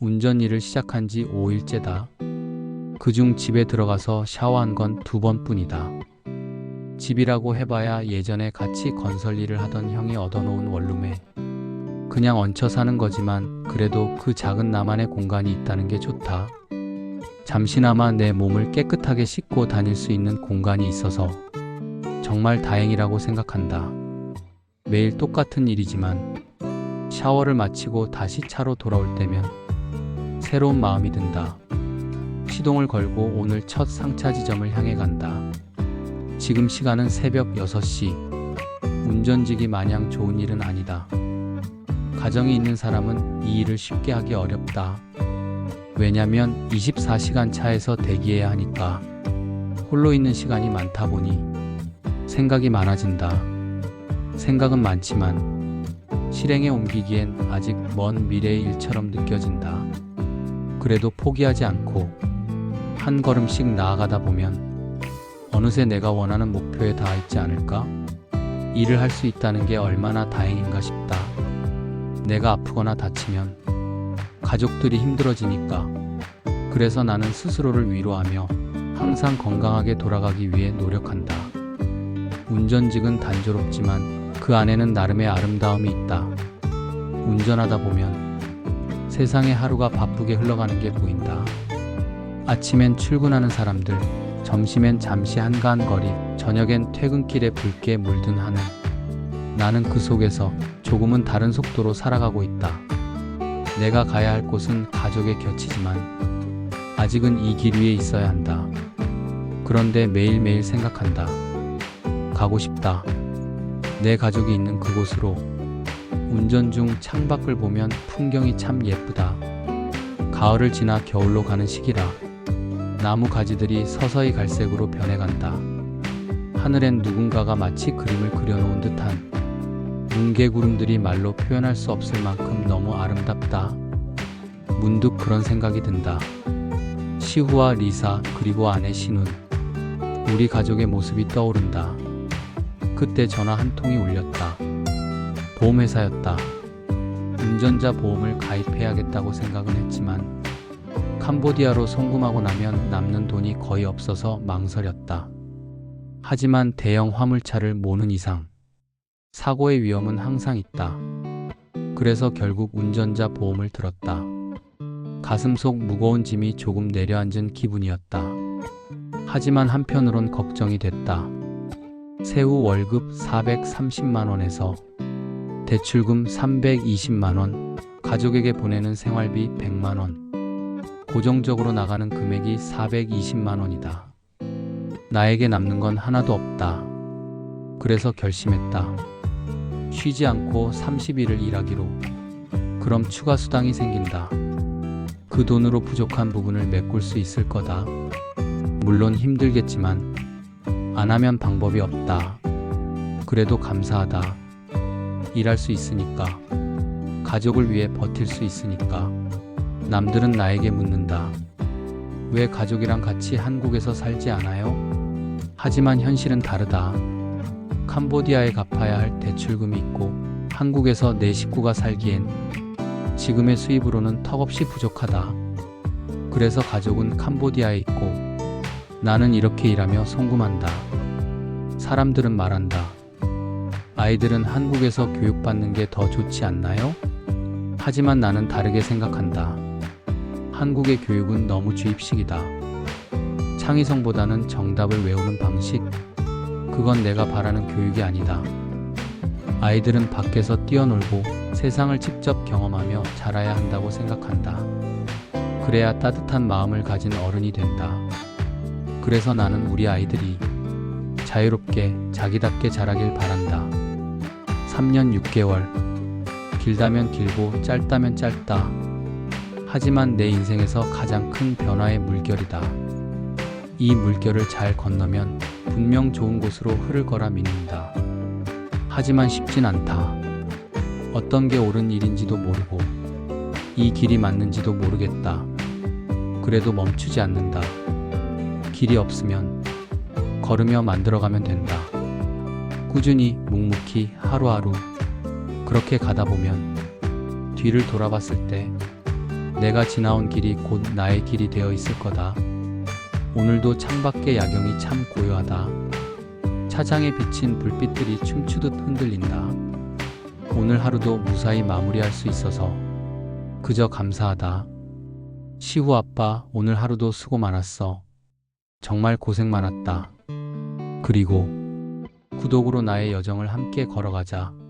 운전 일을 시작한 지 5일째다. 그중 집에 들어가서 샤워한 건 2번뿐이다. 집이라고 해봐야 예전에 같이 건설 일을 하던 형이 얻어놓은 원룸에 그냥 얹혀 사는 거지만 그래도 그 작은 나만의 공간이 있다는 게 좋다. 잠시나마 내 몸을 깨끗하게 씻고 다닐 수 있는 공간이 있어서 정말 다행이라고 생각한다. 매일 똑같은 일이지만 샤워를 마치고 다시 차로 돌아올 때면 새로운 마음이 든다. 시동을 걸고 오늘 첫 상차 지점을 향해 간다. 지금 시간은 새벽 6시. 운전직이 마냥 좋은 일은 아니다. 가정이 있는 사람은 이 일을 쉽게 하기 어렵다. 왜냐면 24시간 차에서 대기해야 하니까. 홀로 있는 시간이 많다 보니 생각이 많아진다. 생각은 많지만 실행에 옮기기엔 아직 먼 미래의 일처럼 느껴진다. 그래도 포기하지 않고 한 걸음씩 나아가다 보면 어느새 내가 원하는 목표에 닿아 있지 않을까? 일을 할 수 있다는 게 얼마나 다행인가 싶다. 내가 아프거나 다치면 가족들이 힘들어지니까. 그래서 나는 스스로를 위로하며 항상 건강하게 돌아가기 위해 노력한다. 운전직은 단조롭지만 그 안에는 나름의 아름다움이 있다. 운전하다 보면 세상의 하루가 바쁘게 흘러가는 게 보인다. 아침엔 출근하는 사람들, 점심엔 잠시 한가한 거리, 저녁엔 퇴근길에 붉게 물든 하늘. 나는 그 속에서 조금은 다른 속도로 살아가고 있다. 내가 가야 할 곳은 가족의 곁이지만 아직은 이 길 위에 있어야 한다. 그런데 매일매일 생각한다. 가고 싶다. 내 가족이 있는 그곳으로. 운전 중 창밖을 보면 풍경이 참 예쁘다. 가을을 지나 겨울로 가는 시기라. 나무 가지들이 서서히 갈색으로 변해간다. 하늘엔 누군가가 마치 그림을 그려놓은 듯한 뭉게구름들이 말로 표현할 수 없을 만큼 너무 아름답다. 문득 그런 생각이 든다. 시후와 리사 그리고 아내 신운. 우리 가족의 모습이 떠오른다. 그때 전화 한 통이 울렸다. 보험회사였다. 운전자 보험을 가입해야겠다고 생각은 했지만 캄보디아로 송금하고 나면 남는 돈이 거의 없어서 망설였다. 하지만 대형 화물차를 모는 이상 사고의 위험은 항상 있다. 그래서 결국 운전자 보험을 들었다. 가슴 속 무거운 짐이 조금 내려앉은 기분이었다. 하지만 한편으론 걱정이 됐다. 세후 월급 430만 원에서 대출금 320만 원, 가족에게 보내는 생활비 100만 원, 고정적으로 나가는 금액이 420만 원이다. 나에게 남는 건 하나도 없다. 그래서 결심했다. 쉬지 않고 30일을 일하기로. 그럼 추가 수당이 생긴다. 그 돈으로 부족한 부분을 메꿀 수 있을 거다. 물론 힘들겠지만 안 하면 방법이 없다. 그래도 감사하다. 일할 수 있으니까. 가족을 위해 버틸 수 있으니까. 남들은 나에게 묻는다. 왜 가족이랑 같이 한국에서 살지 않아요? 하지만 현실은 다르다. 캄보디아에 갚아야 할 대출금이 있고 한국에서 내 식구가 살기엔 지금의 수입으로는 턱없이 부족하다. 그래서 가족은 캄보디아에 있고 나는 이렇게 일하며 송금한다. 사람들은 말한다. 아이들은 한국에서 교육받는 게 더 좋지 않나요? 하지만 나는 다르게 생각한다. 한국의 교육은 너무 주입식이다. 창의성보다는 정답을 외우는 방식. 그건 내가 바라는 교육이 아니다. 아이들은 밖에서 뛰어놀고 세상을 직접 경험하며 자라야 한다고 생각한다. 그래야 따뜻한 마음을 가진 어른이 된다. 그래서 나는 우리 아이들이 자유롭게 자기답게 자라길 바란다. 3년 6개월. 길다면 길고 짧다면 짧다. 하지만 내 인생에서 가장 큰 변화의 물결이다. 이 물결을 잘 건너면 분명 좋은 곳으로 흐를 거라 믿는다. 하지만 쉽진 않다. 어떤 게 옳은 일인지도 모르고 이 길이 맞는지도 모르겠다. 그래도 멈추지 않는다. 길이 없으면 걸으며 만들어가면 된다. 꾸준히 묵묵히 하루하루 그렇게 가다 보면 뒤를 돌아봤을 때 내가 지나온 길이 곧 나의 길이 되어 있을 거다. 오늘도 창밖의 야경이 참 고요하다. 차장에 비친 불빛들이 춤추듯 흔들린다. 오늘 하루도 무사히 마무리할 수 있어서 그저 감사하다. 시우 아빠, 오늘 하루도 수고 많았어. 정말 고생 많았다. 그리고 구독으로 나의 여정을 함께 걸어가자.